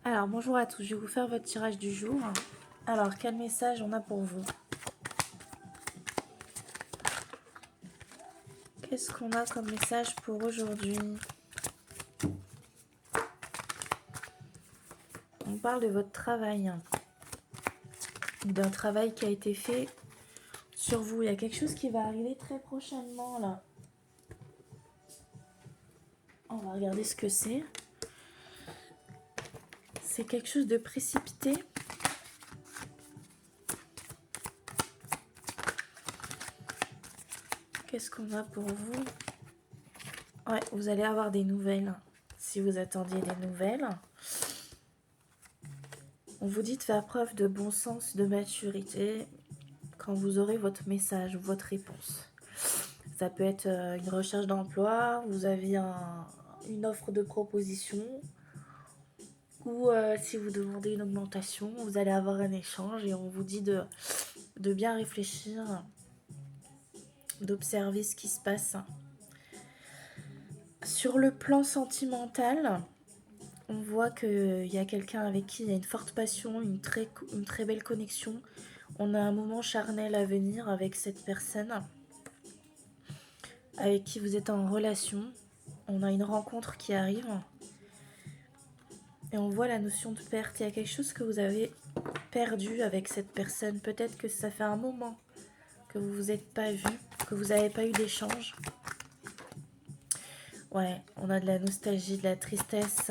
Alors, bonjour à tous, je vais vous faire votre tirage du jour. Alors, quel message on a pour vous? Qu'est-ce qu'on a comme message pour aujourd'hui? On parle de votre travail, d'un travail qui a été fait sur vous. Il y a quelque chose qui va arriver très prochainement, là. On va regarder ce que c'est. C'est quelque chose de précipité. Qu'est-ce qu'on a pour vous? Ouais, vous allez avoir des nouvelles, si vous attendiez des nouvelles. On vous dit de faire preuve de bon sens, de maturité quand vous aurez votre message ou votre réponse. Ça peut être une recherche d'emploi, vous avez une offre de proposition, ou si vous demandez une augmentation, vous allez avoir un échange et on vous dit de bien réfléchir, d'observer ce qui se passe. Sur le plan sentimental, on voit qu'il y a quelqu'un avec qui il y a une forte passion, une très belle connexion. On a un moment charnel à venir avec cette personne avec qui vous êtes en relation. On a une rencontre qui arrive. Et on voit la notion de perte. Il y a quelque chose que vous avez perdu avec cette personne. Peut-être que ça fait un moment que vous vous êtes pas vu, que vous n'avez pas eu d'échange. Ouais, on a de la nostalgie, de la tristesse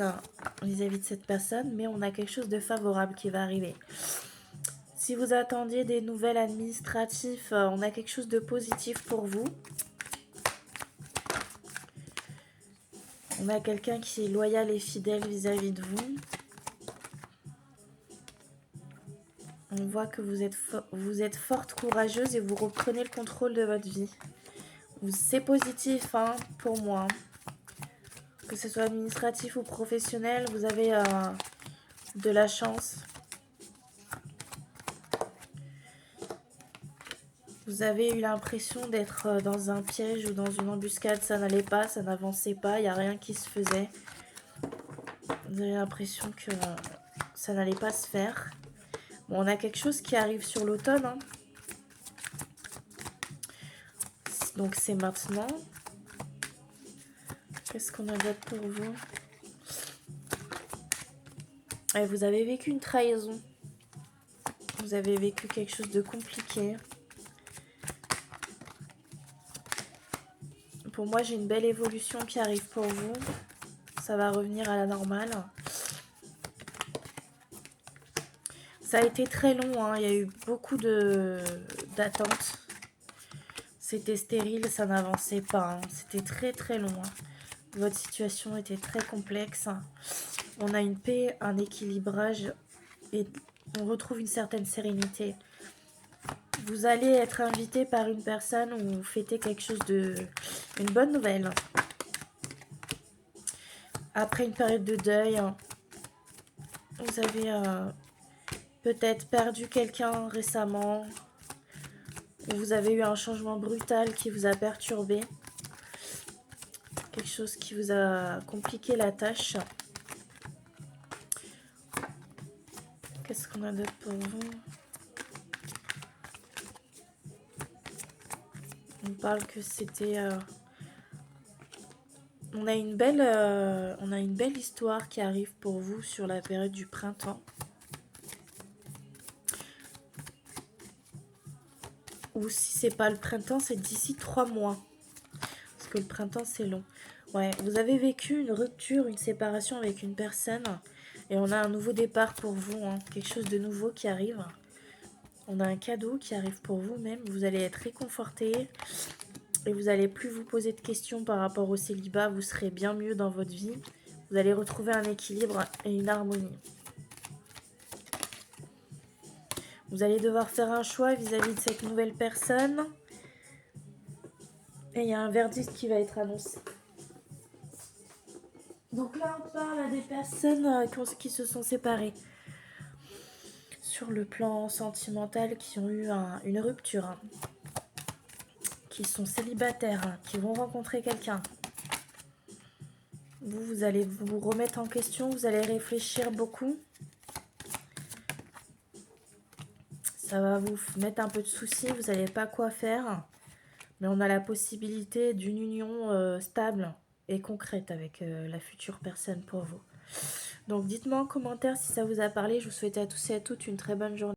vis-à-vis de cette personne, mais on a quelque chose de favorable qui va arriver. Si vous attendiez des nouvelles administratives, on a quelque chose de positif pour vous. On a quelqu'un qui est loyal et fidèle vis-à-vis de vous. On voit que vous êtes forte, courageuse et vous reprenez le contrôle de votre vie. C'est positif pour moi. Que ce soit administratif ou professionnel, vous avez de la chance. Vous avez eu l'impression d'être dans un piège ou dans une embuscade. Ça n'allait pas, ça n'avançait pas, il n'y a rien qui se faisait. Vous avez l'impression que ça n'allait pas se faire. Bon, on a quelque chose qui arrive sur l'automne. Donc c'est maintenant. Qu'est-ce qu'on a d'autre pour vous? Et vous avez vécu une trahison. Vous avez vécu quelque chose de compliqué. Pour moi, j'ai une belle évolution qui arrive pour vous. Ça va revenir à la normale. Ça a été très long, il y a eu beaucoup d'attentes. C'était stérile, ça n'avançait pas. C'était très très long. Votre situation était très complexe. On a une paix, un équilibrage et on retrouve une certaine sérénité. Vous allez être invité par une personne ou fêter quelque chose une bonne nouvelle. Après une période de deuil, vous avez peut-être perdu quelqu'un récemment, ou vous avez eu un changement brutal qui vous a perturbé, quelque chose qui vous a compliqué la tâche. Qu'est-ce qu'on a d'autre pour vous? On parle que c'était... on a une belle histoire qui arrive pour vous sur la période du printemps. Ou si c'est pas le printemps, c'est d'ici 3 mois. Parce que le printemps, c'est long. Ouais, vous avez vécu une rupture, une séparation avec une personne. Et on a un nouveau départ pour vous. Quelque chose de nouveau qui arrive. On a un cadeau qui arrive pour vous même. Vous allez être réconforté. Et vous n'allez plus vous poser de questions par rapport au célibat. Vous serez bien mieux dans votre vie. Vous allez retrouver un équilibre et une harmonie. Vous allez devoir faire un choix vis-à-vis de cette nouvelle personne. Et il y a un verdict qui va être annoncé. Donc là, on parle à des personnes qui se sont séparées. Sur le plan sentimental, qui ont eu une rupture. Qui sont célibataires, qui vont rencontrer quelqu'un. Vous allez vous remettre en question, vous allez réfléchir beaucoup. Ça va vous mettre un peu de soucis, vous savez pas quoi faire. Mais on a la possibilité d'une union stable et concrète avec la future personne pour vous. Donc dites-moi en commentaire si ça vous a parlé. Je vous souhaite à tous et à toutes une très bonne journée.